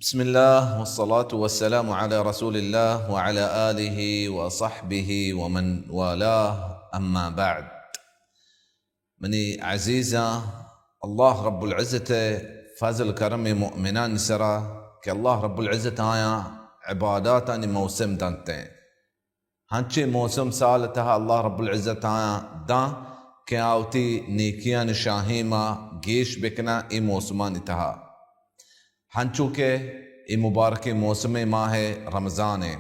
बिस्मिल्लाह वस्सलातु वस्सलामु अला रसूलिल्लाह व अला आलिहि व सहबिहि व मन वालाह अम्मा बाद। मनी अजीज़ा, अल्लाह रब्बुल इज़्ज़त फज़ल करम मुमिनान सरा कि अल्लाह रब्बुल इज़्ज़त आया इबादत आनी मौसम दानते हैं। हंचे मौसम साल तहा अल्लाह रब्बुल इज़्ज़त आया दा के आवती नेकियां शाहीमा गेश बिकना ए मौसमान तहा हंचू के ये मुबारक मौसम माह रमज़ान है।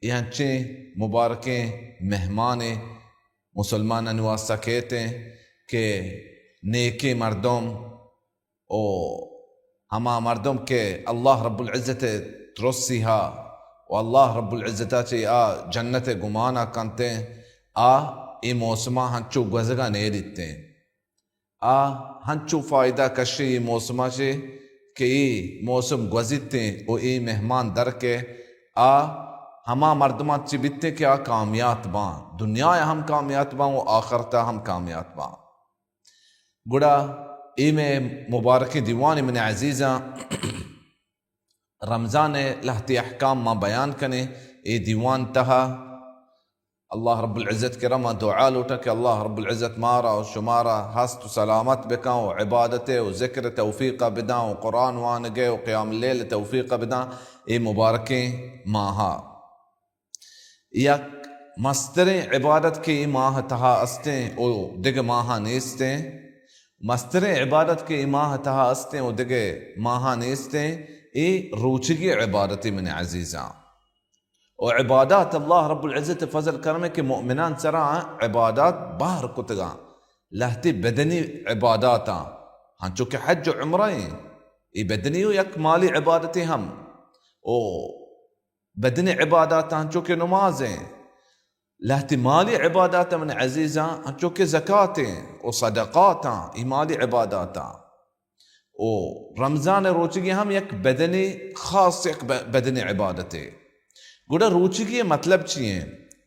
ये हंचे मुबारक मेहमान मुसलमान वास्ता कहते हैं कि नेके मर्दम ओ हमा मर्दम के अल्लाह रब्बुल इज़्ज़त तुरसिहा और अल्लाह रब्बुल इज़्ज़त चे आ जन्नत गुमाना कंते आ ये मौसमा हंचू गजगा नहीं दिते आ हंचू फ़ायदा कशी ये मौसमा चे कि मौसम गुज़िते ओ ए मेहमान दर के आ हमा मर्दमा चिबिते कि आ कामयात बाँ दुनिया हम कामयात बाँ वो आखरता हम कामयात बाँ गुड़ा ए में मुबारक दीवान मन अजीज़ा रमज़ान लहती अहकाम माँ बयान कने ए दीवान तहा अल्लाह रब्बुल इज़्ज़त के रमा दुआ लूटा कि अल्लाह रब्बुल इज़्ज़त मारा और शुमारा हस्त सलामत बिकाओ इबादत व ज़िक्र तौफ़ीक़ बिदाओ कुरान वान गए व क़याम लेल तौफ़ीक़ बिदा ए मुबारकें माहा यक मस्तरे इबादत के माह तहा अस्ते ओ दिग माहा नेस्ते मस्तरे इबादत के माह तहा अस्ते ओ दिग माहा नेस्ते ए रूचगी इबादती मन अजीज़ा और इबादत अल्लाह रब्बुल इज़्ज़त फजल करमे के मुमिनान सरा इबादत बाहर कुतगा लहती बदनी इबादत हाँ चूँकि हज उम्रा ये बदनी यक माली इबादतें हम ओ बदनी इबादत हाँ चूँकि नमाजें लहती माली इबादत मन अजीज़ा हाँ चूँकि ज़कातें और सदक़ात ये माली इबादत ओ रमज़ान रोचगी हम यक बदनी खास यक बदनी इबादतें गुड़ा रूचगी मतलब चाहिए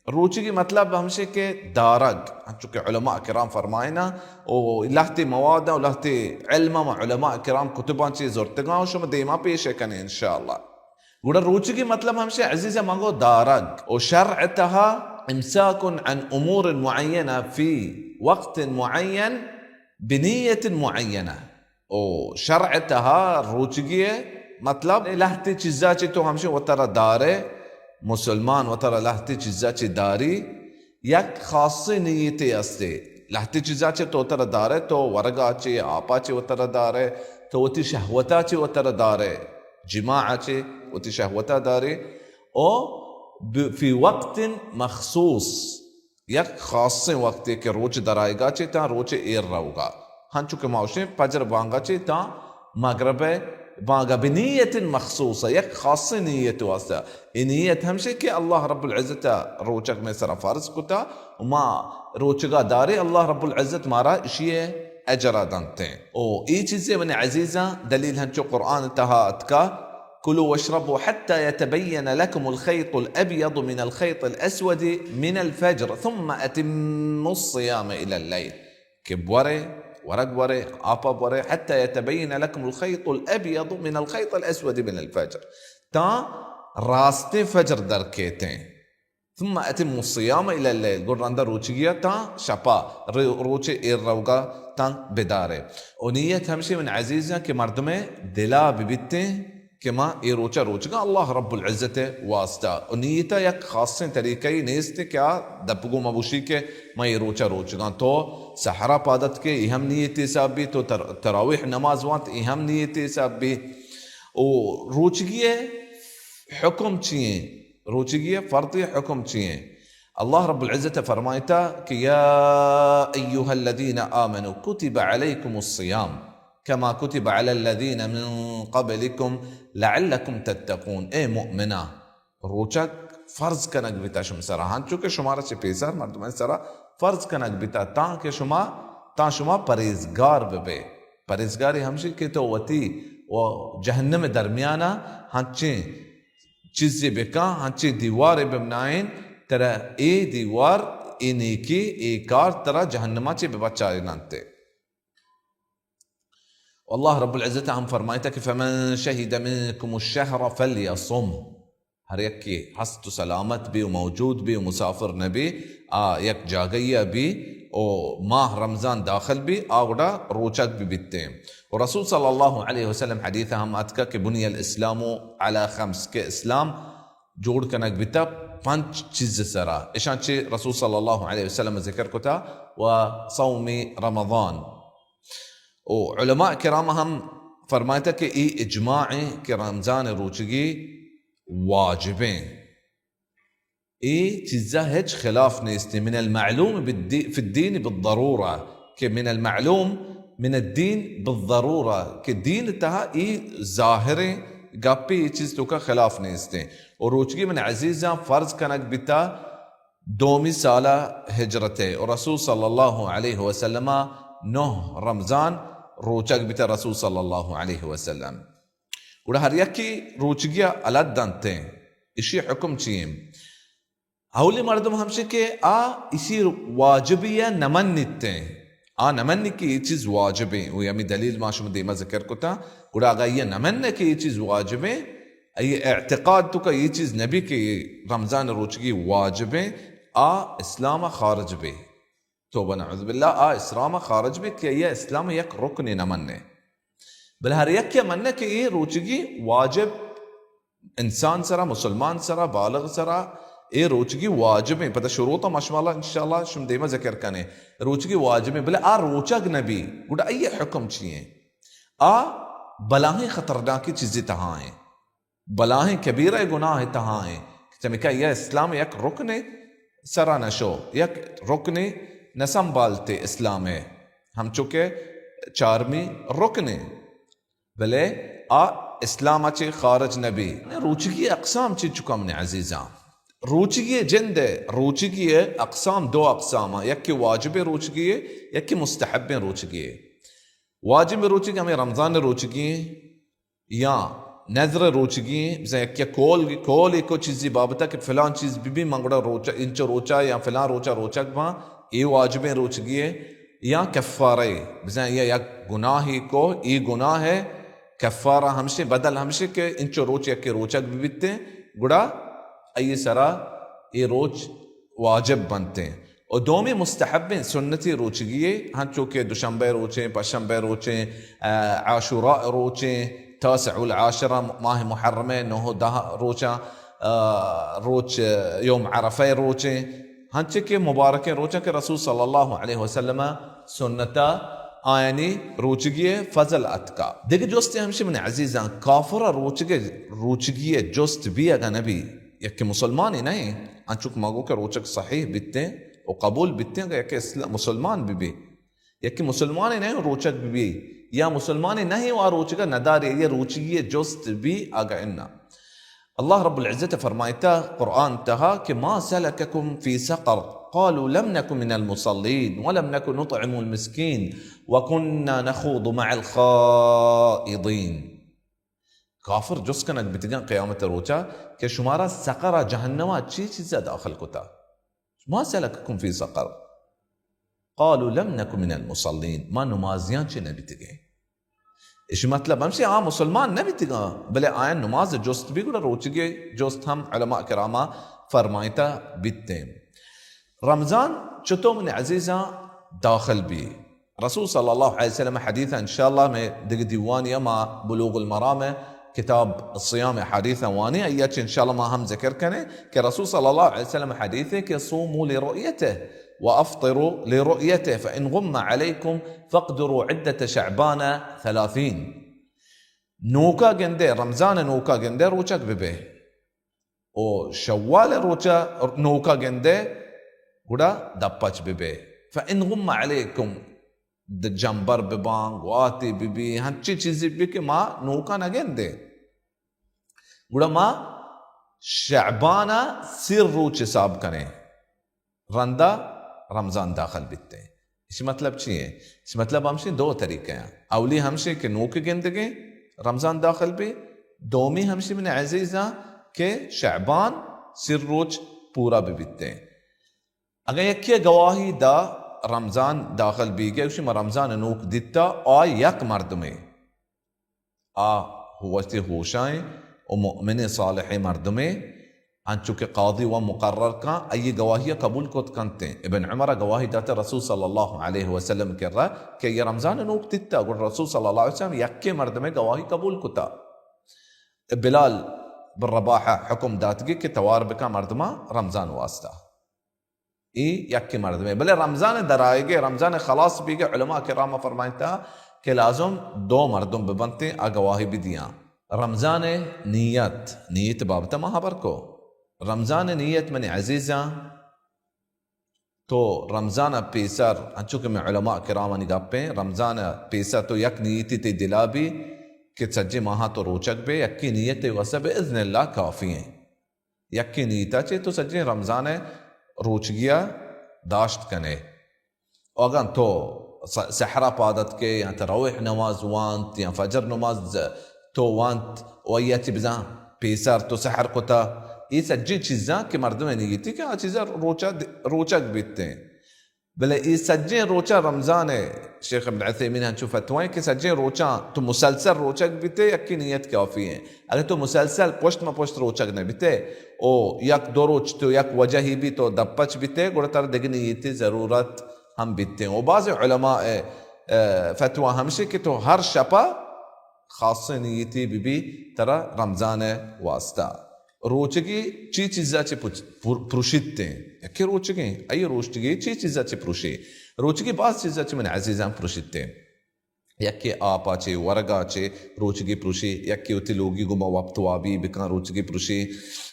रूचगी मतलब हमसे के दारग चूँकि उलमा किराम फरमाए ना ओ लहती मवादा और लहती इल्म व उलमा किराम कुतुबा चीज़ ज़ोरतगा शुम देमा पेश कने इंशाअल्लाह गुड़ा रूचगी मतलब हमसे अजीज़ मांगो दारग और शर्अ तहा इम्साकुन अन उमूर मुअय्यना फी वक्त मुअय्यन बिनियत मुअय्यना ओ शर्अ तहा रूचगी मतलब लहती चीज़ा ची तो हमसे वो तरह दारे मुसलमान वतर लहती चीज़ाची दारी यक खासी नीयते अस्ते लहती चीज़ाचे तो उतर दारे तो वर्गाचे आपाचे उतर दारे तो उती शहवताचे उतर दारे जिमाचे उती शहवता दारे ओ फी वक्त मखसूस यक खासे वक्त के रोच दराएगा चे ता रोचे एर रहोगा हाँ चुके माउशे पजर बांगा चे ता मगरबे बागा बनीयत मखसूस यक खास नीयत वास्ता नीयत हमसे कि अल्लाह रब्बुल इज़्ज़त रोचक में सरा फर्ज कुता मा रोचगा दारे अल्लाह रब्बुल इज़्ज़त मारा इशिए अजरा दंते ओ ये चीज़ें मन अजीज़ा दलील हंचो कुरान तहा अतका कुलु वशरबु हत्ता यतबय्यन लकुमुल खैतुल अब्यद मिनल खैतिल अस्वद मिनल फज्र थुम्मा अतिम्मुस सियाम इलल लैल कि बरे ورق وري आपा وري حتى يتبين لكم الخيط الأبيض من الخيط الأسود من الفجر تا रास्ते फजर दर कहते हैं ثم أتم الصيام إلى الليل गुर अंदर रोचगिया ता शपा रोचे एर रहोगा ता बेदारे और नीयत हमसे मन अजीज़ा के मर्द में दिला बिबिते कि माँ ये रोचा रोचगा अल्लाह रब्बुल इज़्ज़त वास्ता और नीयता यक खास तरीक़े ही नेस्ते क्या दबगो मबुशी के माँ ये रोचा रोचगा तो सहरा पादत के इहम नीयत हिसाब भी तो तरावीह नमाज वात इहम नीयत हिसाब भी ओ रोचगी हुक्म चाहिए रोचगी फ़र्ती हुक्म चाहिए अल्लाह रब्बुल इज़्ज़त फरमाता कि या अय्युहल्लज़ीना आमनु कुतिबा अलैकुमुस्सियाम कमा कुतिबा अलल्लज़ीना मिन क़ब्लिकुम लअल्लकुम तत्तक़ून ए मुअमिना रोचक फ़र्ज कनक बिता शुम सरा हाँ चूँकि शुमारा से पेशर मर्दम सरा फ़र्ज कनक बिता ताकि शुमा परहेज़गार बे परहेज़गारी हमसे के तो वती वो जहन्नम दरमियाना हंचे चीज़ें बेका हंचे दीवार बनाएं तरह ए दीवार इन्हीं की एकार तरह जहन्नमा चे बच्चा नाते والله رب العزة هم فرمایتا کہ فمن شهد منكم الشهر فليصم. ہر یک کی ہست و سلامت بھی و موجود بھی و مسافر نبی یک جاگیا بھی او ماہ رمضان داخل بھی آگڑا روچک بھی بیتے ہیں. اور رسول صلی اللہ علیہ وسلم حدیث ہم اتکا کہ بنی الاسلام علی خمس کے اسلام جوڑ کنک بیتا 5 چیز سرا اشانچہ رسول صلی اللہ علیہ وسلم ذکر کتا و صوم رمضان. او علماء کرام ہم فرمایتا کہ ای اجماع کہ رمضان روچگی واجبیں ای چیزا ہیچ خلاف نیستی. من المعلوم في الدين بالضرورة کہ من المعلوم من الدین بالضرورة کہ دین تہا ای ظاہریں گپی ای چیز تو کا خلاف نیستے. اور روچگی من عزیزاں فرض کنک بیتا 2 سالہ ہجرت ہے اور رسول صلی اللہ علیہ وسلم 9 رمضان روچک بیتا رسول صلی اللہ علیہ وسلم. اور ہر یکی روچگیا علت دانتے ہیں اسی حکم چیم اولی مردم ہمشے کہ اسی واجبیہ نمن نیتے ہیں نمن کی یہ چیز واجبیں وہ یمی دلیل ما شما دیما ذکر کتا. اور آگا یہ نمن کی یہ چیز واجبیں یہ اعتقاد تو کا یہ چیز نبی کی رمضان روچگی واجبیں اسلام خارج بے توبہ نعوذ باللہ اسلام خارج بے کہ یہ اسلام یک رکن نمن بل ہر یک کیا مننے کہ یہ روچگی واجب انسان سرا مسلمان سرا بالغ سرا اے روچگی واجب ہے. پتہ شروطا ماشاءاللہ انشاءاللہ شم دیما ذکر کنے روچگی واجب ہے بلے روچگ نبی گوڑا ای حکم چیئے بلاہیں خطرناکی چیزیں تہاں ہیں بلاہیں کبیرہ گناہ تہاں ہیں. چمکہ یہ اسلام یک رکن سرا نشو یک رکن نسم بالتے اسلام ہے ہم چکے 4ویں رکن بلے اسلام اچھے خارج نبی. روچگی اقسام چیز چکا من عزیزاں روچگی جند ہے روچگی اقسام 2 اقسام یک کی واجب روچگی ہے یک کی مستحب روچگی ہے. واجب روچگی ہمیں رمضان روچگی یا نظر روچگی مثلا یک کول ایک چیزی بابتا کہ فلان چیز بھی منگڑا روچا انچو روچا یا فلان روچا روچک با یہ واجب روچگی ہے. یا کفارے مثلا یہ یک گناہی کو ای گناہ ہے کفارہ ہمشے بدل ہمشے کہ انچو روچ یک روچک بھی بیتے گڑا ای سرا یہ روچ واجب بنتے ہیں. اور 2 مستحب سنتی روچگیے ہاں چونکہ دوشنبے روچیں پشنبے روچیں عاشوراء روچیں 9 العاشرہ ماہ محرم 9-10 روچاں روچ یوم عرفہ روچیں ہنچے کے مبارک روچاں کہ رسول صلی اللہ علیہ وسلم سنتا آیانی روچگیے فضل اتکا. دیکھ جوستے ہمشہ من عزیزاں کافر روچگیے جوست بھی اگا نبی یک مسلمانی نہیں انچک مگو کہ روچک صحیح بیتے ہیں اور قبول بیتے ہیں کہ مسلمان بھی یک مسلمانی نہیں روچک بھی یا مسلمانی نہیں وہ روچگا نداری یہ روچگی جوست بھی آگا انہا. اللہ رب العزت فرمائتا قرآن تہا کہ ما سلککم فی سقر قالوا لم نكن من المصلين ولم نكن نطعم المسكين وكنا نخوض مع الخائضين. کافر جس کنک بتگان قیامت روچا کہ شمارا سقر جہنم اچھی چیزیں داخل کتا ما سلککم فی سقر قالوا لم نكن من المصلين ما نمازیان چی نبیتگیں. اس مطلب ہم سے مسلمان نبیتگاں بلے آئین نماز جست بھی گوڑا روچگے جست ہم علماء کرامہ فرمائیتا بیتے. رمضان چطو من عزیزاں داخل بھی رسول صلی اللہ علیہ وسلم حدیثا انشاءاللہ میں دیوانی اما بلوغ المرام کتاب الصیام حدیث وانی ایچ انشاءاللہ ما ہم ذکر کریں کہ رسول صلی اللہ علیہ وسلم حدیث ہے کہ صوموا لرؤیته وافطروا لرؤیته فإن غم عليكم فاقدروا عدة شعبان 30. نوکا گندے رمضان نوکا گندے روچک ببے او شوال روچا نوکا گندے گوڑا دپچ ببے فإن غم عليكم جنبر ببانگ واتی ببی ہنچی چیزی بھی کہ ما نوکا نگندے گوڑا ما شعبانہ سر روچ حساب کریں رندہ رمضان داخل بیتے ہیں. اس مطلب چیئے اس مطلب ہمشہ 2 طریقے ہیں. اولی ہمشہ کہ نوک گندگے رمضان داخل بھی دومی ہمشہ من عزیزاں کہ شعبان سر روچ پورا بھی بیتے ہیں. اگر یکی گواہی دا رمضان داخل بھی گئے اسی میں رمضان نوک دیتا آئی یک مردمے हुवती होशाएं और मुअमिन सालिह मर्दमे अंचु के कादी व मुकर्रर का अये गवाहिया कबूल को कंते इब्न उमर गवाही दाते रसूल सल्लल्लाहु अलैहि वसल्लम के रा के ये रमजान नूक तित्ता और रसूल सल्लल्लाहु अलैहि वसल्लम यक्के मर्दमे गवाही कबूल कुता बिलाल बिन रबाह हुक्म दातगी के तवार बिका मर्दमा रमजान वास्ता ई यक्के मर्दमे भले रमजान दराएगे रमजान खलास भी के उलमा किराम फरमाइता के लाजम दो मर्दम बबनते आ गवाही भी दिया रमजान नीयत बाबता महाबर को रमजान नीयत मने अजीजा तो रमजान पेसर चूंकि मैं उलमा किराम निगापे रमजान पेसर तो यक नीयती ते दिला भी कि सज्जे माह तो रोचक बे यक्की नीयत वसब इज़्निल्लाह काफ़ी हैं यक्की नीयता चे तो सज्जे रमजान रोचगिया दाश्त कने अगन तो सहरा पादत के या तरावीह नमाज वांत या फजर नमाज तो वांत वयती बिजा पेसर तो सहर कोता ये सज्जी चीज़ा के मर्दों में नहीं थी कि आ चीज़ा रोचक बीतते हैं भले ये सज्जे रोचा रमज़ान है शेख इब्न उथैमीन हंचू फतवाएं कि सज्जे रोचा तो मुसलसल रोचक बीते यक की नीयत काफ़ी है अगर तो मुसलसल पोस्ट में पोस्ट रोचक न बीते ओ यक दो रोच तो यक वजह ही भी तो दपच बीते गुड़तर दिगनी ये ज़रूरत हम बीतते हैं और बाज़ उलमा फतवा हमसे कि तो हर शपा खास नीयती भी तरह रमज़ान वास्ता रोचगी ची चीजाचे पुरुषित्ते यक्के रोचगे अय रोचगी ची चीजाचे पुरुषी रोचगी बाज चीजाचे मन अजीजां पुरुषित्ते यक्के आपाचे वरगाचे रोचगी पुरुषी यक्के उती लोगी गुमा वक्तवाबी बिका रोचगी पुरुषी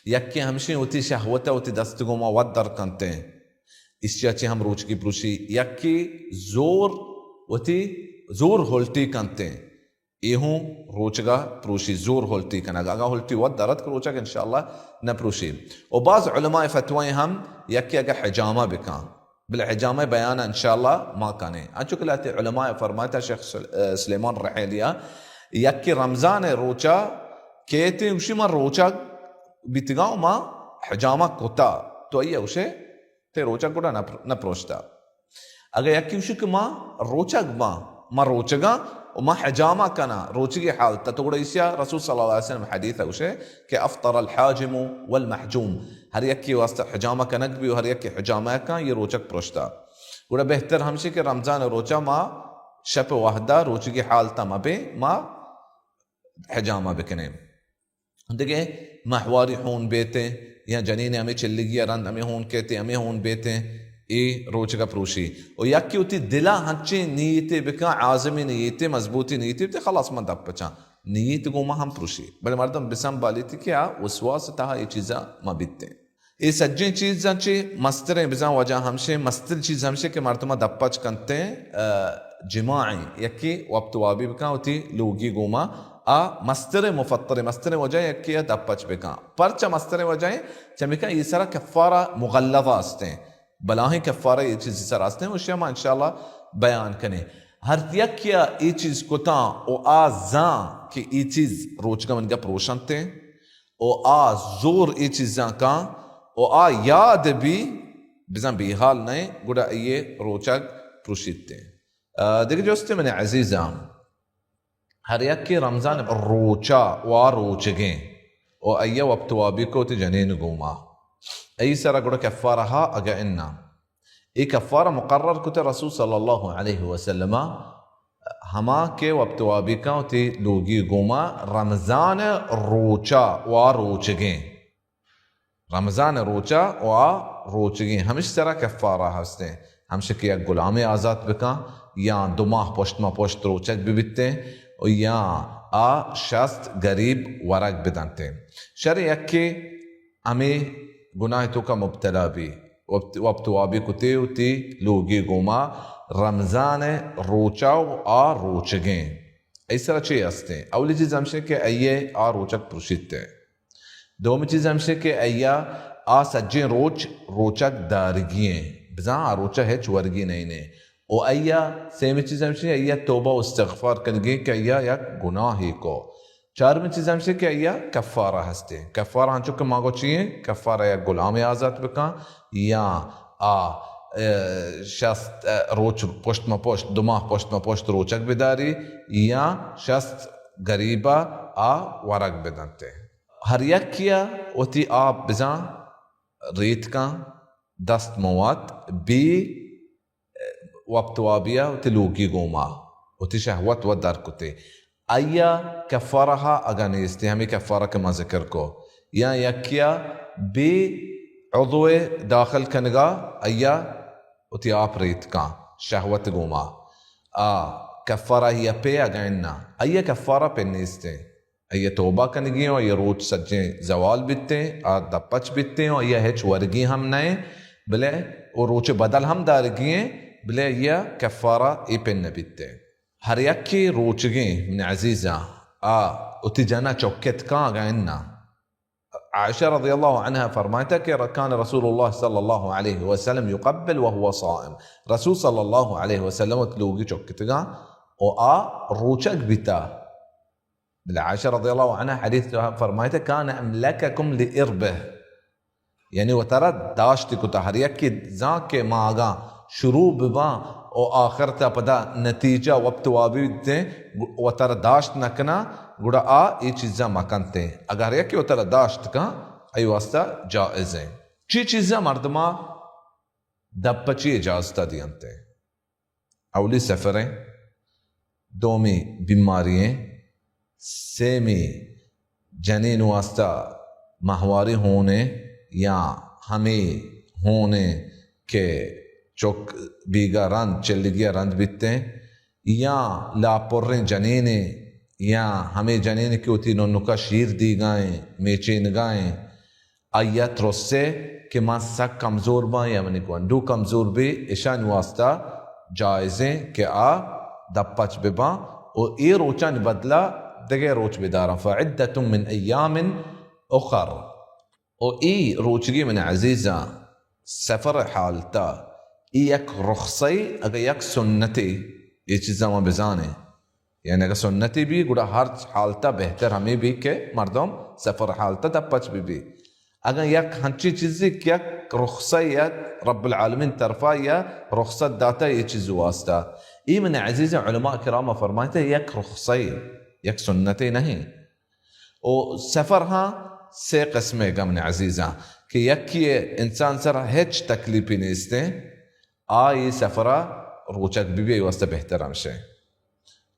यक्के हमशे उती शहवता उती दस्त गुमा वदर कंते इसचाचे हम रोचगी पुरुषी यक्के जोर होल्टी कंते येहूं रोचगा प्रोशी जोर होल्टी कनागा आगा होल्टी वद दरद रोचग इंशाअल्लाह न प्रोशी और बाज़ उलमा फतवाएं हम यक्के अगर हिजामा बिका बिल हिजामा बयान इंशाअल्लाह मा काने अच्छु कलाते उलमा फरमाता शेख सुलेमान रहीलिया यक्के रमजान रोचा केते उशी मा रोचा बितगाओ मा हिजामा कोता तो ये उसे ते रोचा कोड़ा न प्रोशता अगर यक्के उशी मा रोचग मा रोचगा وما حجامة كان روتشي حال تتقول إيشيا رسول صلى الله عليه وسلم حديثه وشيء كأفطر الحاجم والمحجوم هر يكي واسط حجامة كان نقبي وهر يكي حجامة كان يروچك پرشتا ولا بهتر همشي कि रमजान रोचा मा शप वाहदा रोचगी हाल तमा पे मा حجامة بكنه देखिए महवारी होन बेते या जनीने हमें चिल्ली गया रंद हमें होन कहते हमें होन बेते ए रोचगा प्रोशी और यक्की उती दिला हच्चे नीयते बिका आज़मी नीयते मजबूती नीयते ते खलास मन दब पचा नीयत गोमा हम प्रोशी बड़े मर्दम बिसम बाली थी क्या वसवास तहा ये चीज़ा मबिते ये सज्जे चीज़ चे मस्तरे बिजा वजह हमशे मस्तर चीज़ हमशे के मर्दमा दब पच कंते जिमाई यक्की वक्त वाबी बिका उती लोगी गोमा आ मस्तरे मुफत्तरे मस्तरे वजह यक्की दब पच बिका परचा मस्तरे वजह चमिका ये सारा कफ़ारा मुगल्लज़ा आस्ते बलाही कफ़ारा ये चीज़ सर आस्ते हैं उशिया मा इंशाअल्लाह बयान करें हर यक्या ये चीज़ कोता ओ आज़ा कि ये चीज़ रोचगा मन का प्रोशनते ओ आ जोर ये चीज़ा का ओ आ याद भी बिज़ा बिहाल नहीं गुड़ा ये रोचग प्रोशिते देखिए जोस्ते मैंने अजीज़ा हर यक्की रमज़ान रोचा वा रोचगे ओ अय्या वक्त वाबी को ते जनेन गुमा أي سرة قولك كفارها أجا إيه كفارة مقرر كت رسول صلى الله عليه وسلم هما كي وابتوابيكا وتي لوجي قوما رمضان روچا وروچگين رمضان روچا وروچگين همش سرة كفارة هسته همش كي غلامي آزاد بكا या दो माह पोस्ट में पोस्ट रोचक भी बितते और या आ शस्त गरीब वरक बिदंते शर यक्के हमें गुनाह तो का मुब्तला भी वक्त वाबी कुते उती लोगी गुमा रमजान रोचाव आ रोचगे ऐसा चे अस्ते अवली चीज हमसे के अये आ रोचक पुरुषित दोम चीज हमसे के अय्या आ सज्जे रोचक दारगिए बजा आ रोचा है चुवर्गी नहीं ने ओ अय्या सेम चीज हमसे अय्या तौबा इस्तिग़फ़ार करगे के अय्या या गुनाह ही को चार में चीज़ हमसे क्या या कफ़ारा हस्ते कफ़ारा हम चुके मांगो चाहिए कफ़ारा या गुलाम आज़ाद बका या आ शस्त रोच पोस्ट में पोस्ट दुमाह पोस्ट में पोस्ट रोचक बिदारी या शस्त गरीबा आ वरक बिदनते हर यक किया उती आप बिजा रीत का दस्त मवात बी वक्त वाबिया उती लूगी गोमा उती शहवत व दर कुते अया कफ़ारहा अगनीस्ते हमें कफ़ारा के ज़िक्र को या यकिया बी उज़्वे दाखिल कनगा अया उती आप रीत का शहवत गोमा कफ़ारा ही पे अगैना अया कफ़ारा पे नीस्ते अया तोबा कनगी और ये रोज सज्जे जवाल बिते आ दपच बिते और ये हेच वर्गी हम नए बले और रोच बदल हम दारगिए बले या कफ़ारा ई पे न बिते हर यकी रोचगे मन अजीज़ा उती जना चौकेत का अगैना आयशा रज़ियल्लाहु अन्हा फरमाता कि कान रसूलुल्लाह सल्लल्लाहु अलैहि वसल्लम युक़ब्बिल वहुवा साइम रसूल सल्लल्लाहु अलैहि वसल्लम तलूगी चौकेतगा और रोचक बिता आयशा रज़ियल्लाहु अन्हा हदीस फरमाता कान अमलककुम लिइर्बह यानी वो तरह दाश्त को तहरियक की जा के मागा शुरू बिबा और आखिर ता पदा नतीजा वक्त वाबी दे वो तरह दाश्त नकना गुड़ा ये चीज़ा मकनते अगर यक वो तरह दाश्त का आई वास्ता जायज़ है ची चीज़ा मर्दमा दपची इजाज़ता दियंते अवली सफ़रें दोमी बीमारियाँ सेमी जनीन वास्ता माहवारी होने या हमें होने के चौक बीगा रंद चल गया रंद बितते या लापुर्रे जनीने या हमें जनीने की उती नुका शीर दी गाएं मेचेन गाएं आया त्रोसे के मां सक कमज़ोर बा या मनी को अंडू कमज़ोर भी ईशान वास्ता जायज़ें के दपच बिबा और ये रोचा बदला दगे रोच बिदारा फ़इद्दतुम मिन अय्यामिन उखर और ई रोचगी मन अजीज़ा सफ़र हालता एक रुखसई अगर एक सुन्नती ये चीज़ा में बिजाने यानी अगर सुन्नती भी गुड़ा हर हालता बेहतर हमें भी के मर्दम सफ़र हालता तब पच भी अगर एक हंची चीज़ी क्या रुखसई या रब्बुल आलमीन तरफा या रुखसत दाता ये चीज़ वास्ता ये मन अजीज़ उलमा किराम फरमाते एक रुखसई एक सुन्नती नहीं और सफ़र हाँ से किस्में गमन अजीज़ा कि यकी इंसान सर हेच तकलीफी नहीं ये सफ़रा रोचक भी वास्ते बेहतर हमशे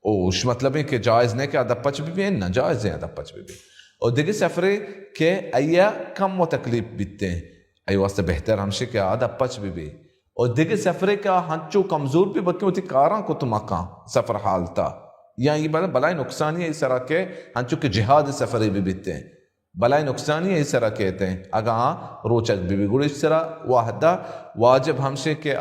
उस मतलब है कि जायज़ नहीं कि अदपच भी ना जायज़ है अदपच भी और दिगे सफ़रे के अया कम वो तकलीफ बीतते हैं आई वास्ते बेहतर हमशे कि अदपच भी और दिगे सफ़रे का हंचो कमज़ोर भी बक्के होती कारा को तुम आका सफ़र हालता या ये बलाई नुकसान है इस तरह के हंचो के जिहाद सफ़रे भी बीतते हैं बलाई नुकसान है इस तरह कहते हैं अगर रोचक भी गुड़ इस तरह वाहदा वाजिब हमसे के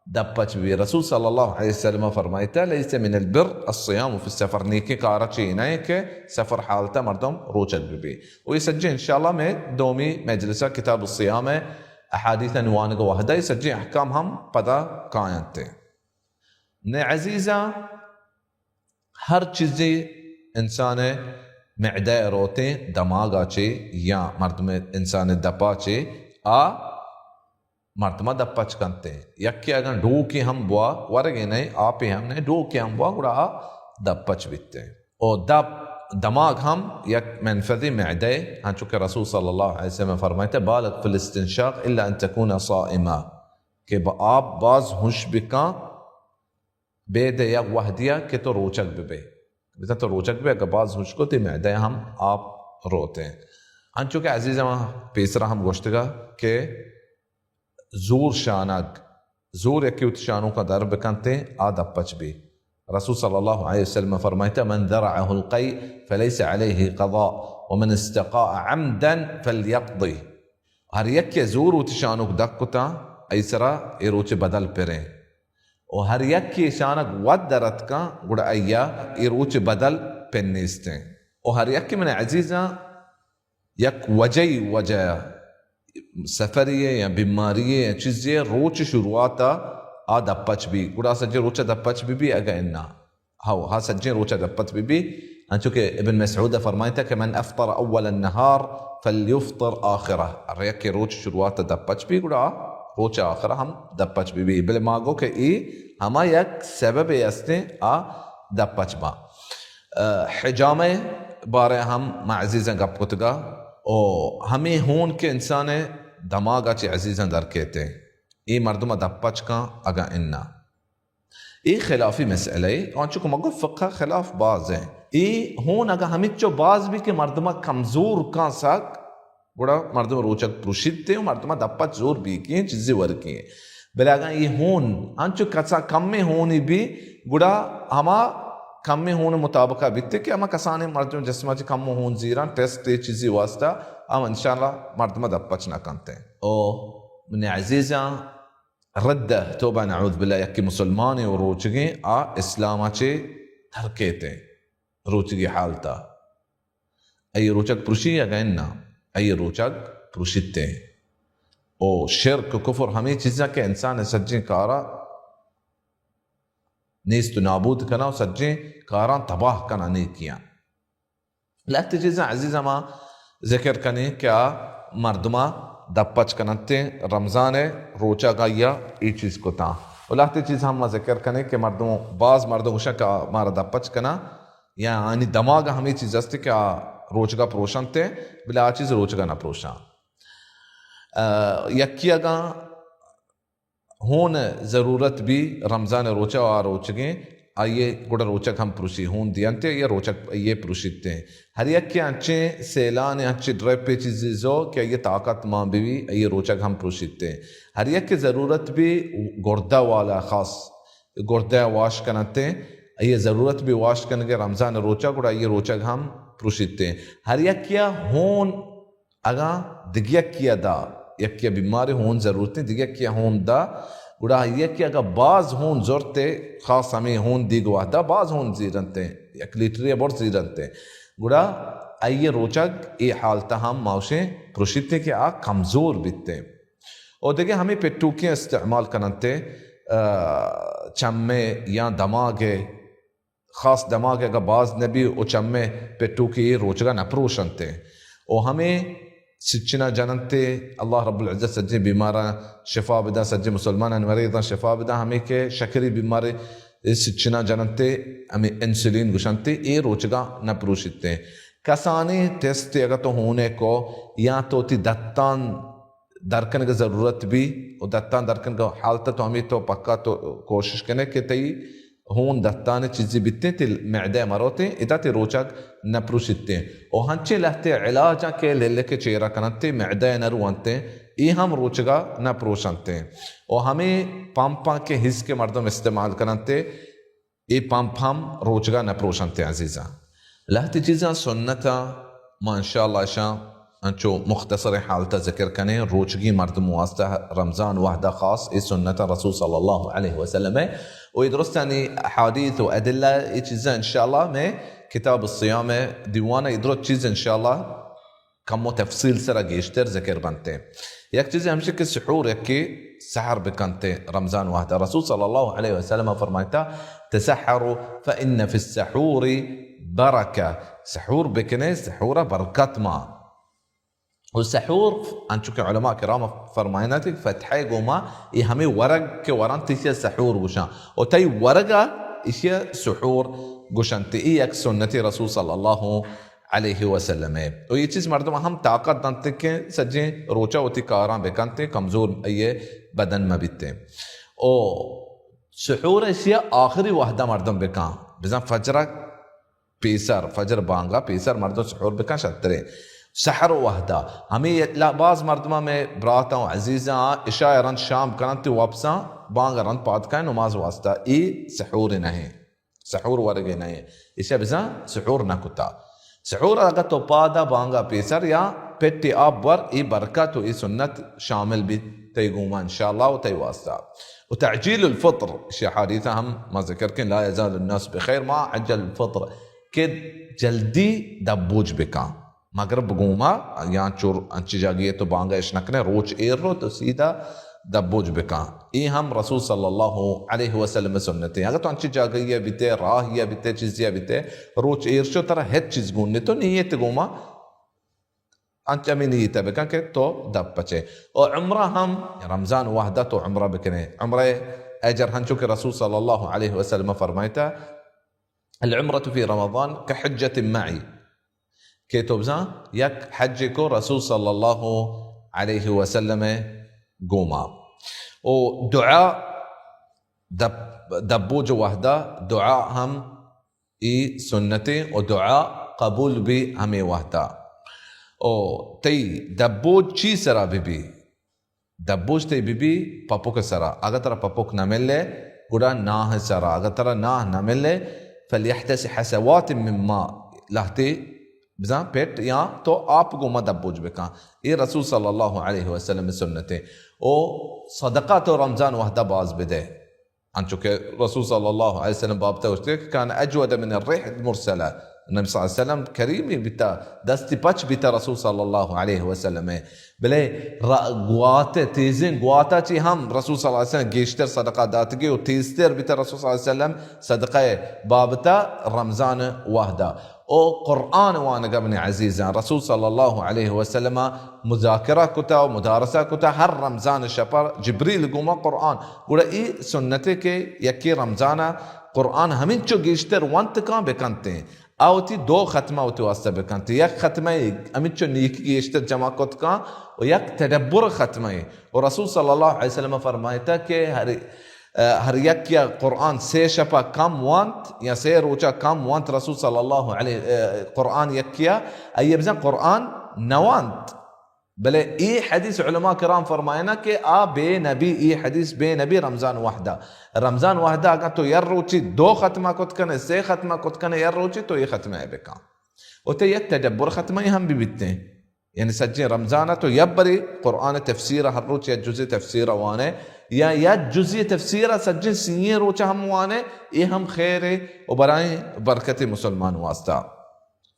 दपच भी रसूल सल्लल्लाहु अलैहि वसल्लम फरमाता लैसे मिनल बिर अस्सियाम फी सफ़र नेकी कार चीनाए के सफ़र हालता मर्दम रोचक भी वो ये सज्जे इंशाल्लाह में दोमी मजलिसा किताब अस्सियाम है अहादीथ नवान को वाहदा ये सज्जे अहकाम हम पता कायते ने अजीज़ा हर चीज़ें इंसान मैदा रोते दमाग आचे या मर्द में इंसान दपाचे मर्दमा दपच करते हैं यक्के अगर ढो के हम बुआ वर्गे नहीं आप हमने ढो के हम बुआ गुड़ा दपच बिकते हैं और दमाग हम यक मनफदी मैदे हाँ चुके रसूल सल्लल्लाहु अलैहि वसल्लम फरमाते बालग फिल इस्तिंशाक इल्ला अन तकूना साइमा के आप बाज हुश बिका बेदे या वहदिया के तो रोचक बिबे बिता तो रोचक भी अगर बाज हुश को तो मैदे हम आप रोते हैं हाँ चुके अजीज़ पेसरा हम गोश्तगा के जोर शानक जोर यक्यूत शानों का दर बकनते आदब पच भी रसूल सल्लल्लाहु अलैहि वसल्लम फरमाते मन दरअहु अलक़ै फलैसा अलैहि क़ज़ा व मन इस्तक़ा अमदन फलयक़दी हर यक्के जोर उत शानों को दक्कुता ऐसरा ए रोचे बदल पेरे और हर यक्के शानक वद दरत का गुड़ा अय्या ए रोचे बदल पेन्निस्ते और हर यक्के मन अजीज़ा यक वजह सफरिये या बीमारिये या चीज़ें रोच शुरुआत आदब पच भी गुड़ा सज्जे रोचा दपच भी अगर इन्ना हाँ सज्जे रोचा दपच भी चूँकि इब्न मसऊद फरमाता कि मन अफ्तर अव्वल अन्नहार फलयुफ्तर आखिरा अर्रे के रोच शुरुआत दपच भी गुड़ा रोचा आखिरा हम दपच भी बिल मागो के ई हमा यक सबब अस्ते आ दपच बा हिजामे बारे हम अजीज़ें गप कुतगा और हमें होन के इंसान दमागा चे अजीज़ें दर कहते ये मर्दमा दप्पच का अगा इन्ना ये खिलाफी मसले और चुका मगो फ़क़्ह खिलाफ बाज है ये होन अगा हमें चो बाज भी के मर्दमा कमज़ोर का साक गुड़ा मर्दमा रोचक पुरुषित और मर्दमा दप्पच जोर भी किए चीज़ें वर किए बलागा ये होन अंचु कसा कम में होनी भी गुड़ा हमा कम में होने मुताबिक बिकते कि अमा कसाने मर्दम जिस्मा कम होन जीरा टेस्ट चीज़ी वास्ता हम इंशाल्लाह मर्दमा दप्पच ना करते ओ من अजीज़ा रद्द तोबा नऊज़ बिल्लाह यक्की मुसलमान और रोचगे आ इस्लामाचे धरकेते रोचगी हालता अय रोचक पुरुषी अगैना अय रोचक पुरुषिते ओ शिर्क कुफर हमें चीज़ा के इंसान सज्जे कारा नीस्त नाबूद कना और सज्जे कारा तबाह कना नहीं किया लगती चीज़ा अजीज़ा माँ ज़िक्र कने क्या मर्दमा दप्पच कनते रमज़ान रोचा का या ये चीज़ को ता और लगती चीज़ हम ज़िक्र कने कि मर्दों बाज़ मर्दों का मारा दप्पच कना या आनी दमाग हमें चीज़ अस्ते क्या रोच का प्रोशन ते बिला चीज़ रोच का ना प्रोशा यकियागा होन ज़रूरत भी रमज़ान रोचा और रोचगे आइए गुड़ा रोचक हम पुरुषी होन दियंते या रोचक ये पुरुषित हैं हर एक के अच्छे सेलान अच्छे ड्राइव पे चीज़ों क्या ये ताकत माँ भी ये रोचक हम पुरुषित हैं हर एक की ज़रूरत भी गुर्दा वाला ख़ास गुर्दा वाश करते ये ज़रूरत भी वाश करने के रमज़ान रोचा गुड़ा ये रोचक हम पुरुषित हैं हर एक क्या होन अगा दिग्या किया दा यक्या बीमारी होन ज़रूरतें दिग्या किया होन दा उड़ा यक्या का बाज होन ज़रूरते ख़ास हमें होन दिगवा दा बाज होन जीरनते एक लीटरिया बहुत जीरनते उड़ा आइए रोचक ये हालता हम माउशे पुरुषिते के आ कमज़ोर बितते और देखिए हमें पेट्टू के इस्तेमाल करते चम्मे या दमागे ख़ास दमागे का बाज नबी और चम्मे पेट्टू के ये रोचका नप्रोशनते और हमें सिचना जानते अल्लाह रब्बुल इज़्ज़त सज्जे बीमारा शिफा बिदा सज्जे मुसलमान मरीदा शिफा बिदा हमें के शक्री बीमारी सिचना जानते हमें इंसुलिन गुशानते ये रोचगा न पुरुषिते कसाने टेस्ट अगर तो होने को या तो ती दत्तान दरकन की ज़रूरत भी और दत्तान दरकन का हालत तो हमें तो पक्का तो कोशिश करने के तई होन दत्ताने चीज़ें बितते तिल मैदे मरोते इता ते रोचक न पुरुषिते और हंचे लहते इलाजा के ले के चेहरा कनते मैदे नरुवंते ये हम रोचगा न पुरुषंते और हमें पंपा के हिस्स के मर्दम इस्तेमाल करते ये पंप हम रोचगा न पुरुषंते अजीज़ा लहती चीज़ा सुन्नता माशाअल्लाह शाह अंचो मुख्तसर हालता ज़िक्र कने रोचगी मर्दम वास्ता रमज़ान वाहदा ख़ास इस सुन्नता रसूल सल्लल्लाहु अलैहि वसल्लम है ويدرسني أحاديث وأدلة إجزاء إن شاء الله من كتاب الصيام ديوانه يدرس چیز إن شاء الله كم تفصيل سرق يشتر ذكر بنته يك چیز همشه که سحور يكي سحر بكنته رمضان واحد رسول صلى الله عليه وسلم فرمایتا تسحروا فإن في السحور بركة سحور بكنه سحور بركات ما والسحور أنشوك علماء كرام فرمايناتك فتحي قوما يهمي ورق كوران تيسيا سحور قشان وتاي ورقة إشيا سحور قشان تيئك سنة رسول صلى الله عليه وسلم ويچيز مردم هم طاقت دانتے کہ سجے روچا ہوتی کاراں بکانتے کمزور یہ بدن میں بیتے او سحور اشیاء آخری وحدہ مردم بکان بزن فجر پیسر فجر بانگا پیسر مردم سحور بکان شترے سحر وحدہ ہمیں بعض مردمہ میں براتا ہوں عزیزاں عشاء رن شام کرنتے واپساں بانگا رن پاد کائیں نماز واسطہ ای سحور نہیں سحور ورگے نہیں اسے بزن سحور نہ کتا سحور اگر تو پادا بانگا پیسر یا پیٹی آپ ور ای برکت و ای سنت شامل بھی تیگوما انشاءاللہ و تی واسطہ وتعجيل الفطر اشياء حديثة هم ما ذكركن لا يزال الناس بخير ما عجل الفطر كد جلدي دبوج بكا مغرب بقوما یا چور انچی جاگیے تو بانگا اشنکنے روچ ایر رو تو سیدھا دبوج بکا ای ہم رسول صلی اللہ علیہ وسلم سنتے ہیں اگر تو انچی جاگیے بیتے راہیے بیتے چیزیے بیتے روچ ایر شو ترہ ہیت چیز گوننے تو نیت گوما انچا میں نیت بکا کہ تو دب پچے اور عمرہ ہم رمضان وحدہ تو عمرہ بکنے عمرہ اجر ہنچو کہ رسول صلی اللہ علیہ وسلم فرمائیتا العمرة في رمضان كحجة معي كيتو بزان يك حجكو رسول صلى الله عليه وسلم قوما ودعاء دبوج وحده دعاء هم اي سنتي ودعاء قبول بي همي وحده او تي دبوج چی سرا بی دبوج تي بي پپوک سرا اگر ترى پپوک نہ ملے گڑا ناہ سرا اگر ترى ناہ نہ ملے فليحتسي حسوات مما لهتي بزان بيت يا تو آپ کو مدبوج بکا یہ رسول صلی اللہ علیہ وسلم سنته او صدقات رمضان وحده باز بده انچو کہ رسول صلی اللہ علیہ وسلم بابته وشتك كان اجود من الريح المرسله النبي صلى الله عليه وسلم كريمي بتا دستي بچ بتا رسول صلى الله عليه وسلم بله قوات تيزين قواتا چی هم رسول صلى الله عليه وسلم گیشتر صدقات داتگی و تیزتر بتا رسول صلى الله عليه وسلم صدقه بابتا رمضان وحده او قرآن وانا قبني عزيزا رسول صلى الله عليه وسلم مذاكرة كتا ومدارسة كتا هر رمضان الشپر جبريل قوما قرآن قولا اي سنتك يكي رمضان قرآن همين چو گیشتر وانت کان بکنتے آوتی دو ختمه اوتی واسطه بکنتی یک ختمه امیچو نیکی اشتر جمع کت کن و یک تدبر ختمه و رسول صلی الله علیه وسلم فرمایتا که هر یک یا قرآن سه شپا کم وانت یا سه روچا کم وانت رسول صلی الله علیه قرآن یکیا ای بزن قرآن نوانت بل ای حدیث علماء کرام فرماینا کہ بے نبی ای حدیث بے نبی رمضان وحدہ اگر تو یر روچی دو ختمہ کت کنے سے ختمہ کت کنے یر روچی تو یہ ختمہ بکا و تے یک تدبر ختمہ ہم بھی بیتے ہیں یعنی سجین رمضان تو یبری قرآن تفسیر ہر روچ یا جزء تفسیر وانے یا جزء تفسیر سجین سینی روچ ہم وانے یہ ہم خیر و برائیں برکت مسلمان واسطہ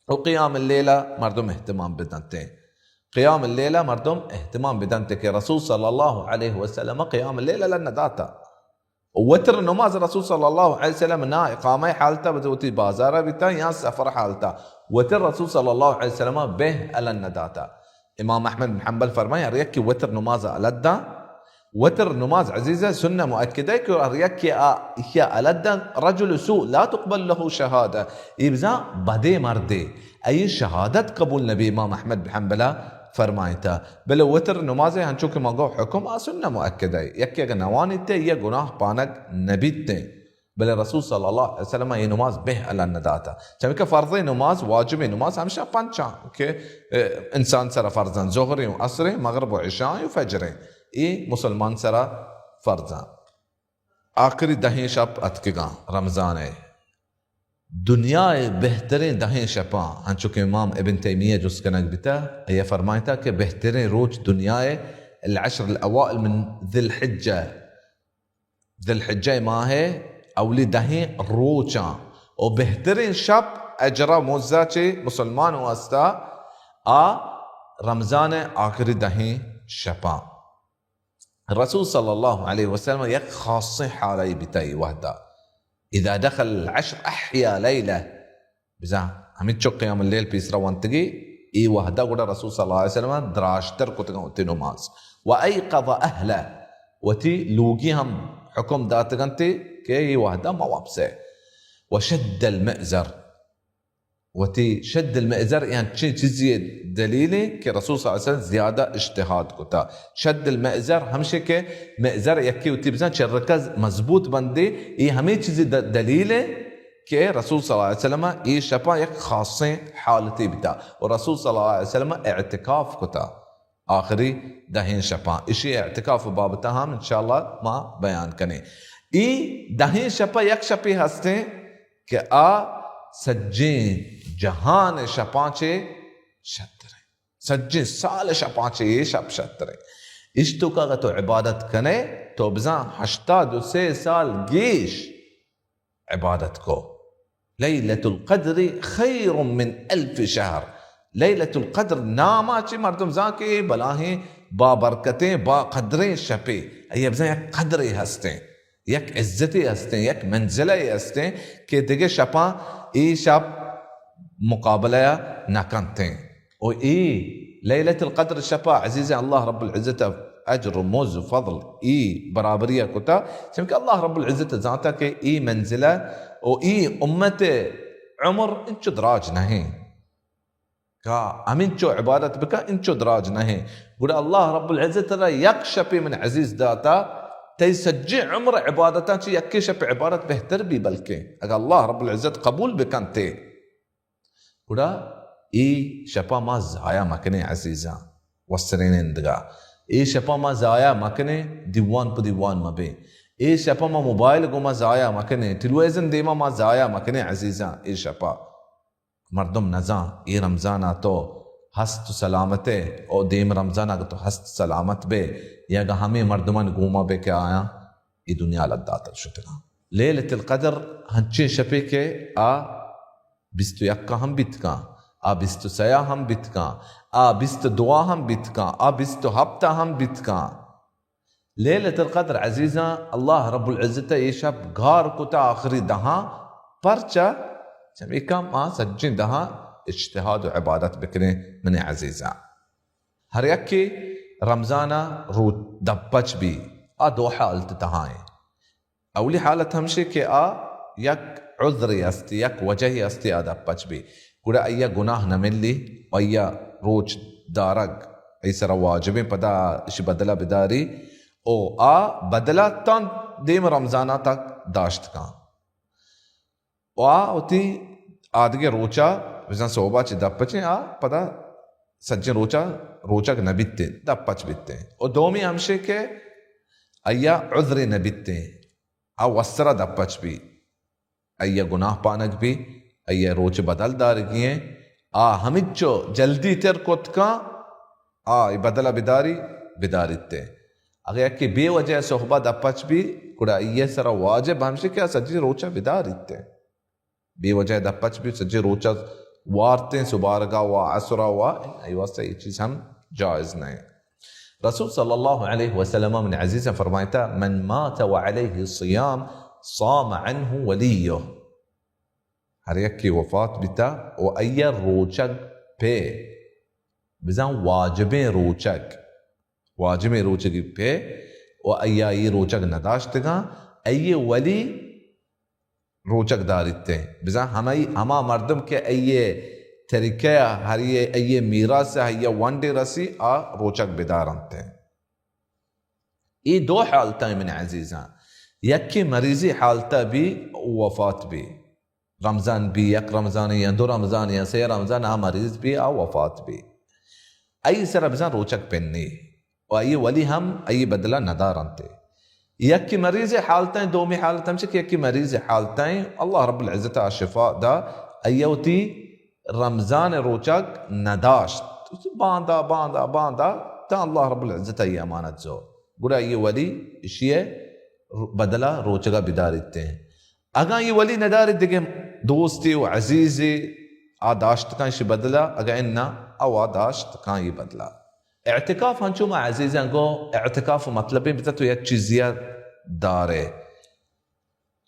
و قیام اللیلہ مردم اہتمام بدنتے ہیں قيام الليلة مردم اهتمام بدنتك رسول صلى الله عليه وسلم قيام الليلة لنا داتا ووتر نماز رسول صلى الله عليه وسلم نا إقامة حالته بتوتي بازار بتا يا سفر حالته وتر رسول صلى الله عليه وسلم به لنا داتا إمام أحمد بن حنبل فرمى ريكي وتر نماز ألدا وتر نماز عزيزة سنة مؤكدة ريكي هي ألدا رجل سوء لا تقبل له شهادة يبزا بدي مردي أي شهادة قبول نبي إمام أحمد بن حنبل فرمایتا بل وتر نماز ہنچو کہ مانگو حکم سنة مؤکد ہے یک یک نوانی تے یہ گناہ پانک نبی تے بل رسول صلی اللہ علیہ وسلم یہ نماز بہ اللہ نداتا چونکہ فرض نماز واجب نماز ہمیشہ پانچا کہ انسان سر فرضاً ظہر و عصر مغرب و عشاء و فجر یہ مسلمان سر فرضاً آخری دہیں شب اتکگاں رمضان ہے دنیا بہترین دہیں شپاں ہنچو امام ابن تیمیہ جس کنک بتا یہ فرمائتا کہ بہترین روچ دنیا العشر الاوائل من ذی الحجہ ماہ اولی دہیں روچاں اور بہترین شب اجرا موزہ چے مسلمان واسطہ رمضان آخری دہیں شپاں رسول صلی اللہ علیہ وسلم یک خاص حالی بتائی وحدہ إذا دخل العشر أحيا ليلة بزا هميت شو قيام الليل بيسرا وانتقي إي وهدا قد رسول صلى الله عليه وسلم دراشتر كتنغتي نماز وأيقظ أهله وتي لوجيهم حكم داتغنتي كي وهدا موابسه وشد المئزر وتي شد المئزر يعني شيء دليلي كرسول صلى الله عليه وسلم زيادة اجتهاد كتا شد المئزر همشي كي مئزر يكي وتي بزان شركز مزبوط بندي ايه همي چيزي دليلي كي رسول صلى الله عليه وسلم ايه شپا يك خاصين حالتي بتا ورسول صلى الله عليه وسلم اعتكاف كتا آخری دهين شپا اشي اعتكاف بابتهم ان شاء الله ما بيان كني ايه دهين شپا يك شپي هستين كي سجين جهان شپانچے شترے سجين سال شپانچے یہ شب شترے اشتو کا تو عبادت کنے تو بزان 83 سال گیش عبادت کو ليلة القدر خير من 1000 شهر ليلة القدر ناما چی مردم زاکی بلاہیں با برکتیں با قدریں شپے ای بزان یک قدریں ہستیں یک عزتیں ہستیں یک منزلیں ہستیں کہ دیگے شپاں ای شب مقابلة ناكنتين وإي ليلة القدر الشفاء عزيزي الله رب العزة أجر وموز وفضل إي برابرية كتا سمك الله رب العزة ذاتك إي منزلة और ई उम्मत उमर इंचो दराज नहीं का हम इंचो इबादत बिका इंचो दराज नहीं गुड़ा अल्लाह रब्बुल इज्जत रा यक शपी मन अजीज दाता तई सज्जे उम्र इबादता ची यक्के शप इबादत बेहतर भी बल्कि अगर अल्लाह रब्बुल इज्जत कबूल बिकनते गुड़ा ई शपा मा जाया मकने अजीजा वसरेन इंदगा ए शपा मा जाया मकने दीवान प दीवान मबे ए शपा मा मोबाइल गो मा जाया मकने टेलीविजन देमा मा जाया मकने अजीजा ए शपा मर्दम नजा ये रमजान तो हस्त सलामते और देम रमजान अगर तो हस्त सलामत बे या हमें मर्दमन घूमा बे क्या आया ये दुनिया लद्दात शुतगा लैलतुल क़द्र हंचे शपे के आ बिस्तु यक्का हम बितका आ बिस्तु सया हम बितका आ बिस्तु दुआ हम बितका आ बिस्तु हफ्ता हम बितका लैलतुल क़द्र अजीजा अल्लाह रब्बुल इज्जत ये शब घार कुता आखिरी दहा परचा जमी कम आ सज्जिन दहा इज्तिहाद व इबादत बिकने मन अजीजा हर यक्की रमजाना रू दब्बच भी आ दो हालत तहाए अवली हालत हमशे के आ यक उज़्र अस्ति यक वजह अस्ति आ दब्बच भी गुड़ा अय्या गुनाह न मिली अय्या रोज दारग ऐसा वाजिबे पदा इश बदला बिदारी ओ आ बदला तन देम रमजाना तक दाश्त का वा उती आदगे रोचा विजन सोबा च दप्पचे आ पदा सज्जन रोचा रोचक न बित्ते दप्पच बित्ते और दोमी हमशे के अय्या उज़्र न बित्ते आ वस्रा दप्पच भी अय्या गुनाह पानक भी अय्या रोच बदल दारगिए आ हमिच्चो जल्दी तेर कोत का आ बदला बिदारी बिदारित्ते अगर कि बेवजह सोहबा दप्पच भी कुड़ा ये सरा वाजिब हमशे क्या सज्जी रोचा बिदारित्ते बेवजह दप्पच भी सज्जे रोचा वारते सुबारगा व असरा व वास्ते ये चीज़ हम जायज़ नहीं रसूल सल्लल्लाहु अलैहि वसल्लम ने अजीज़ फरमाया मन मात व अलैहि सियाम साम अन्हु वलियो हर एक की वफात बिता व अय्या रोचक पे बिजा वाजिबे रोचक पे व अय्या ये रोचक नदाश्तगा अय्ये वली रोचक दारित्ते बिजा हमा मर्दम के अय्ये तरीके हर ये अय्ये मीरा से हय्या वनडे रसी आ रोचक बिदारंते ये दो हालता है मैंने अजीजा यक्की मरीजी हालता भी वफात भी रमजान भी यक रमजान या दो रमजान या से रमजान आ मरीज भी आ वफात भी आई से रमजान रोचक पेन्नी और ये वली हम अय्ये बदला नदारंते यक्की मरीज हालतें दो में हालत हमसे कि यक्की मरीज हालतें अल्लाह रब्बुल इज्जत शिफा दा अय्योती रमजान रोचक नदाश्त बांदा बांदा बांदा ता अल्लाह रब्बुल इज्जत ये अमानत जो गुड़ा ये वली इशिये बदला रोचगा बिदारित्ते हैं अगर ये वली नदारित दिखे दोस्ती व अजीज़ी आदाश्त का इश बदला अगर इन्ना आवादाश्त का ये बदला एतिकाफ हंचो मा अजीज़ा को एतिकाफ मतलब है तो एक चीज़िया दारे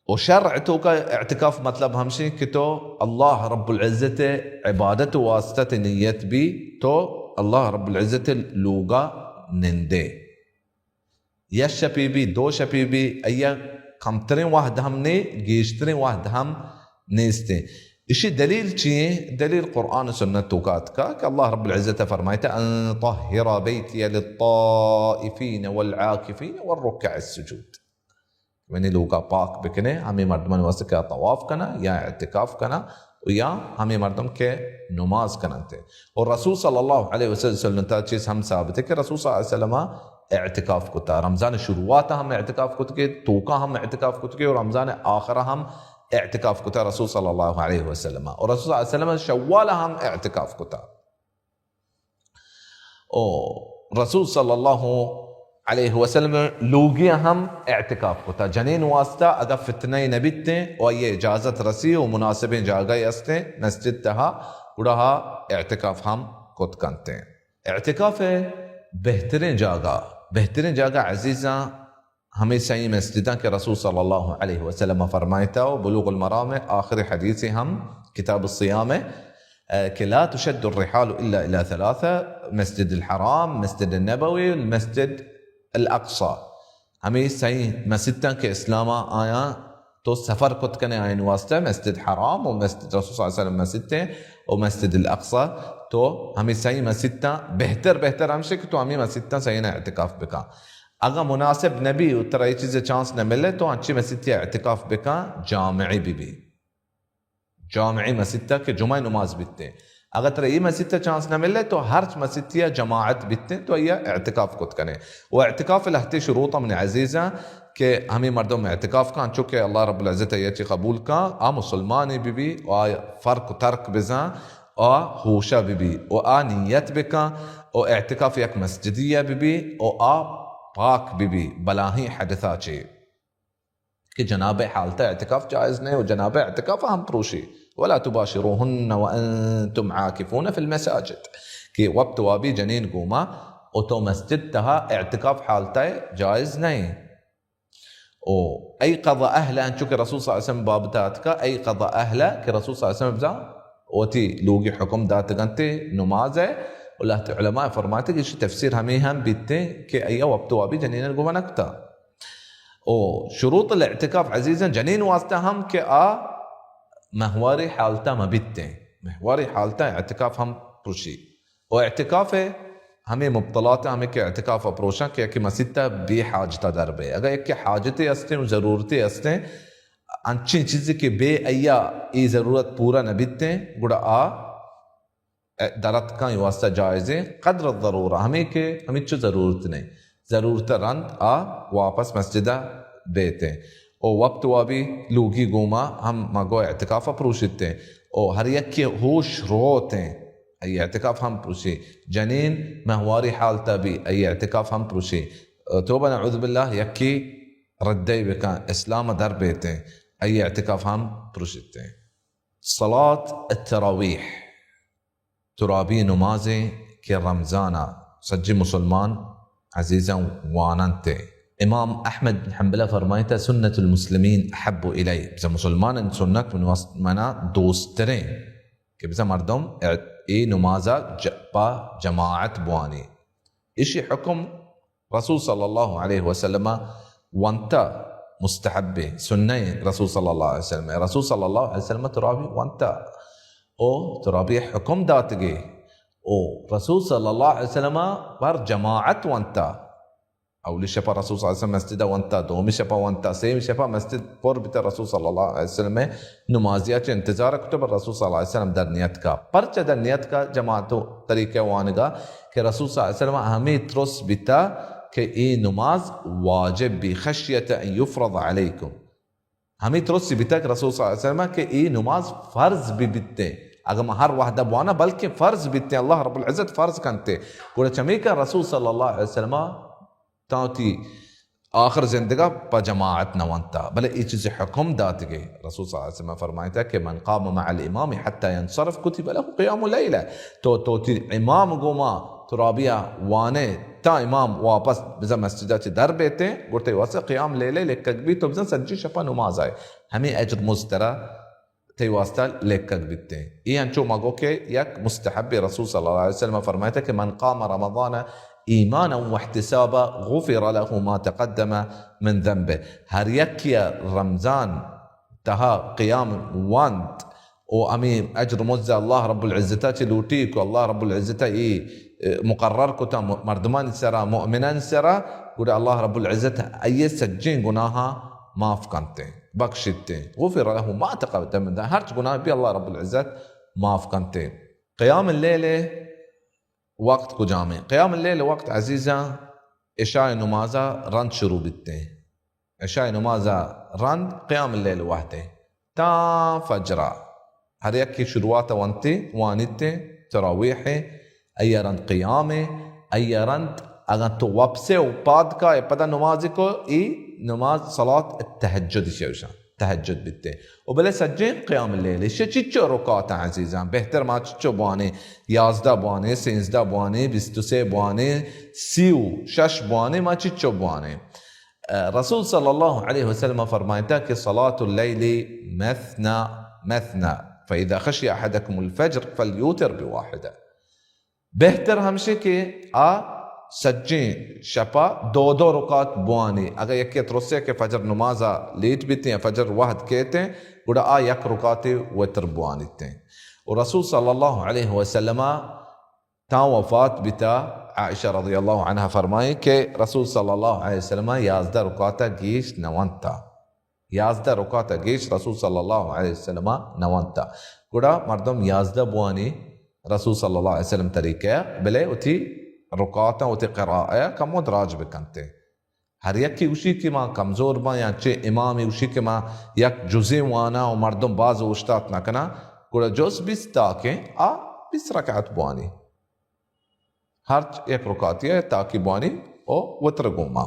और शर्अ तो का एतिकाफ मतलब हमसे कि तो अल्लाह रब्बुल इज्जत इबादत वास्ते नियत भी तो अल्लाह रब्बुल इज्जत लोगा निंदे यश शपी भी दो शपी भी अय्या कमतरे वाहद हमने गेशतरे वाहद हम नेस्ते इसी दलील चाहिए दलील कुरान सुन्नत तुकात का कि अल्लाह रब्बुल इज्जत फरमाता अन तहिरा बैती लित्ताइफीन वल्आकिफीन वर्रुक्अ अस्सुजूद मैंने लोगा पाक बिकने हमें मर्दमन वास्ते का तवाफ करना या इतिकाफ करना या हमें मर्दम के नमाज करना थे और रसूल सल्लल्लाहु अलैहि वसल्लम ता चीज़ हम साबित है कि रसूल सल्लल्लाहु अलैहि वसल्लम एतिकाफ कुता रमज़ान शुरुआत हम एतिकाफ कुत के तोका हम एतिकाफ कुत के और रमज़ान आखिर हम एतिकाफ कुता रसूल सल्लल्लाहु अलैहि वसल्लम और रसूल सल्लल्लाहु अलैहि वसल्लम शव्वाल हम एतिकाफ कुता और रसूल सल्लल्लाहु अलैहि वसल्लम लोगी हम एतिकाफ कुता जनीन वास्ता अगर फितने नबिते और ये इजाज़त रसी और मुनासिबें जागए अस्ते मस्जिद तहा उड़हा एतिकाफ हम कुत करते हैं एतिकाफ है बेहतरीन जगह अजीज़ा हमें सही मस्जिदा के रसूल सल्लल्लाहु अलैहि वसल्लम फरमाता और बुलूगुल मराम में आखिरी हदीस हम किताब सियाम में कि ला तुशद्दु अर्रिहाल इल्ला इला थलाथा मस्जिद अल हराम मस्जिद अल नबवी मस्जिद अल अक़सा हमें सही मस्जिदा के इस्लामा आया تو سفر کت کنه این واسطه مسجد حرام و مسجد رسول صلی الله علیه و مسجد و مسجد الاقصى تو همی سعی مسجد تا بهتر همشه که تو همی مسجد تا سعی اعتکاف بکا. اگر مناسب نبی و ترا یہ چیز چانس نہ ملے تو اچھی مسجد تا اعتکاف بکا جامعی بھی جامعی مسجد تا کہ جمعہ نماز بیتے. اگر ترا یہ مسجد تا چانس نہ ملے تو ہر مسجد تا جماعت بیتے تو یہ اعتکاف کت کنے. و اعتکاف لہتی شروطا من عزیزہ کہ ہمیں مردوں میں اعتکاف کان چونکہ اللہ رب العزت یہ قبول کا آ مسلمانی بھی و فرق ترک بزاں و ہوشہ بھی و آ نیت بکا و اعتکاف یک مسجدیہ بھی و آ پاک بھی بلاہی حدثہ چی کہ جناب حالتا اعتکاف جائز نہیں و جناب اعتکاف ہم پروشی ولا تباشروهن وانتم عاكفون في المساجد کہ وقت وابی جنین گوما و تو مسجد تہا اعتکاف حالتا جائز نہیں. او ای قضا اهله ان چونکہ رسول صلی اللہ علیہ وسلم بابتات کا ای قضا اهله کہ رسول صلی اللہ علیہ وسلم بزا اوتی لوگی حکم دات گنتے نماز ہے. اللہ علماء فرماتے کہ تفسیر ہمیں ہم بیتے کہ ای وقت وابی جنین گوما نکتا. او شروط الاعتکاف عزیزا جنین واسطہ ہم کہ محواری حالتا ما بیتے محواری حالتا اعتکاف ہم پروشی و اعتکاف ہے ہمیں مبطلات ہمیں کہ اعتکاف اپروشاں کہ مسجد بے حاجتہ دربے اگر ایک کہ حاجتیں ہستیں و ضرورتیں ہستیں انچین چیزیں کہ بے ایا ای ضرورت پورا نبیتیں گڑا درت کا یہ واسطہ جائزیں قدر الضرورہ ہمیں کہ ہمیں چو ضرورت نہیں ضرورت رند واپس مسجدہ بیتے او وقت وابی لوگی گوما ہم مگو اعتکاف اپروشتے او ہر یک کے ہوش روتیں ای اعتکاف ہم پروشی جنین مہواری حالتا بھی ای اعتکاف ہم پروشی توبہ نعوذ باللہ یکی ردی بکا اسلام در بیتے ای اعتکاف ہم پروشتے. صلاة التراویح ترابی نمازیں کہ رمضانہ سجی مسلمان عزیزاں واننتے. امام احمد بن حنبلہ فرمائیتا سنت المسلمین احب الی بزا مسلمان سنت منا دوست تریں کہ بزا مردم ای نمازہ با جماعت بوانی اسی حکم رسول صلی اللہ علیہ وسلم وانتا مستحب سنہ رسول صلی اللہ علیہ وسلم رسول صلی اللہ علیہ وسلم ترابی وانتا او ترابی حکم دات گے او رسول صلی اللہ علیہ وسلم پر جماعت وانتا اولی شپا رسول صلی اللہ علیہ وسلم مسجد وانتا دومی شپا وانتا سیمی شپا مسجد پر بیتا رسول صلی اللہ علیہ وسلم نمازیات انتظار کتب رسول صلی اللہ علیہ وسلم در نیت کا پرچہ در نیت کا جماعتوں طریقہ وانگا کہ رسول صلی اللہ علیہ وسلم ہمیں ترس بیتا کہ ای نماز واجب بھی خشیت ان یفرض علیکم ہمیں ترس بیتا کہ رسول صلی اللہ علیہ وسلم کہ ای نماز فرض بھی بیتے اگر میں ہر وحدہ بوانا بلکہ فرض بیتے اللہ رب العزت فرض کنتے گوڑا چمی کا رسول صلی اللہ علیہ وسلم تاتی آخر زندگاہ پا جماعت نوانتا بلے ای چیز حکم دات گئے رسول صلی اللہ علیہ وسلم فرمائیتا کہ من قام مع الامام حتی ینصرف کتب له قیام لیلہ تو تی امام گوما ترابیہ وانے تا امام واپس بزا مسجدہ چی در بیتے گرتے واسے قیام لیلہ لکک بھی تو بزا سجی شپا نماز آئے ہمیں اجر مزدرہ تی واسطہ لکک بیتے یہ انچو مگو کہ یک مستحب رسول صلی اللہ علیہ وسلم فرمائیتا کہ من قام رمضان ایمانا واحتسابا غفر له ما تقدم من ذنبه ہر یک رمضان تہا قیام واند او امی اجر مزہ اللہ رب العزتہ چی لوٹی کو اللہ رب العزتہ ای مقرر کو تا مردمان سرا مؤمنان سرا گوڑا اللہ رب العزتہ ای سجین گناہا معاف کنتے بخشتے غفر له ما تقدم من ذنبه ہر گناہ بھی اللہ رب العزت معاف کنتے. قیام اللیل وقت کو جامع قیام اللیل وقت عزیزاں عشاء نمازہ رند شروع بیتے ہیں عشاء نمازہ رند قیام اللیل وحدے تا فجرہ ہر یک کی شروعات وانتے تراویح ای رند قیام ای رند اگر تو وپسے و پاد کا پدا نمازی کو ای نماز صلاة التہجد شوشا تہجد بیتے و بلے سجین قیام اللیل اسے چچو رکعات عزیزان بہتر ما چچو بوانے 11 بوانے 13 بوانے 23 بوانے 36 بوانے ما چچو بوانے. رسول صلی اللہ علیہ وسلم فرمائتا کہ صلاة اللیل مثنا مثنا فإذا خشي أحدكم الفجر فليوتر بواحدة بہتر ہمشے کہ सज्जें शपा दो दो रुकात बुआनी अगर यके तरसे के फजर नमाजा लेट बीते हैं फजर वाहद कहते हैं गुड़ा आ यक रुकाते वतर बुआनी थे और रसूल सल्लल्लाहु अलैहि वसल्लम ता वफात बिता आयशा रज़ियल्लाहु अन्हा फरमाए कि रसूल सल्लल्लाहु अलैहि वसल्लम 11 रुकाता गेश नवंता 11 रुकाता गेश रसूल सल्लल्लाहु अलैहि वसल्लम नवंता गुड़ा मर्दम 11 बुआनी रसूल सल्लल्लाहु अलैहि वसल्लम तरीके बले उठी रुकाता उठी क़राअ का मदराज बिकनते हर यक की उसी की माँ कमज़ोर माँ या चे इमाम उसी के माँ यक जुज़े वाना और मर्दम बाज़ उश्तात न कना गुड़ा जोस बिस ताके आ 20 रकात बुआनी हर एक रुकाती है ताकि बुआनी ओ वत्र गुमा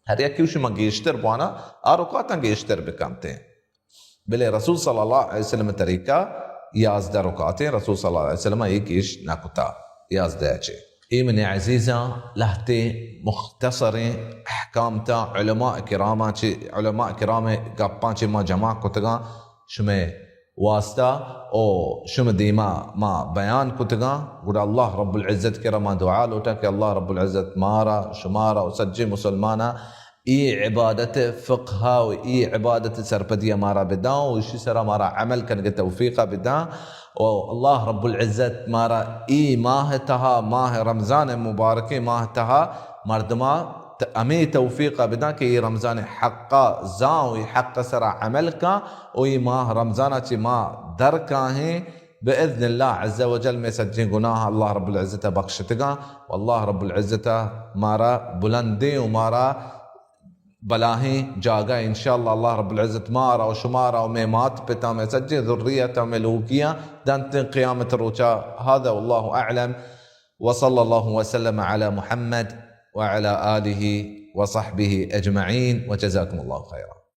हर एक की उसी माँ गेश्तर बुआना आ रुकाता गेश्तर बिकनते बले रसूल सल्लल्लाहु अलैहि वसल्लम तरीका 11 रुकाते रसूल सल्लल्लाहु अलैहि वसल्लम एक इश नकुता 11 चे إيمن يا عزيزة لهتي مختصرة أحكام تا علماء كرامة قابان ما جماعة كتغا شمه واسطة أو شمه ديما ما بيان كتغا قد الله رب العزة كرما دعاء لوتك الله رب العزة مارا شمارا وسجي مسلمانا إي عبادة فقها وإي عبادة سرپدية مارا بدان وإشي سرا مارا عمل كان توفيقا بدان والله رب العزة مارا إي ماهتها ماه رمضان مبارك ماهتها مردما أمي توفيقا بدان كي رمضان حقا زاوي حق سرا عملك وإي ماه رمضان ما دركاه بإذن الله عز وجل مسجين قناها الله رب العزة بخشتك والله رب العزة مارا بلندي ومارا بلاهي جاگا إن شاء الله الله رب العزة مارا وشمارا وميمات بتا مسجي ذرية ملوكية دانت قيامة الرجاء هذا والله أعلم وصلى الله وسلم على محمد وعلى آله وصحبه أجمعين وجزاكم الله خيرا.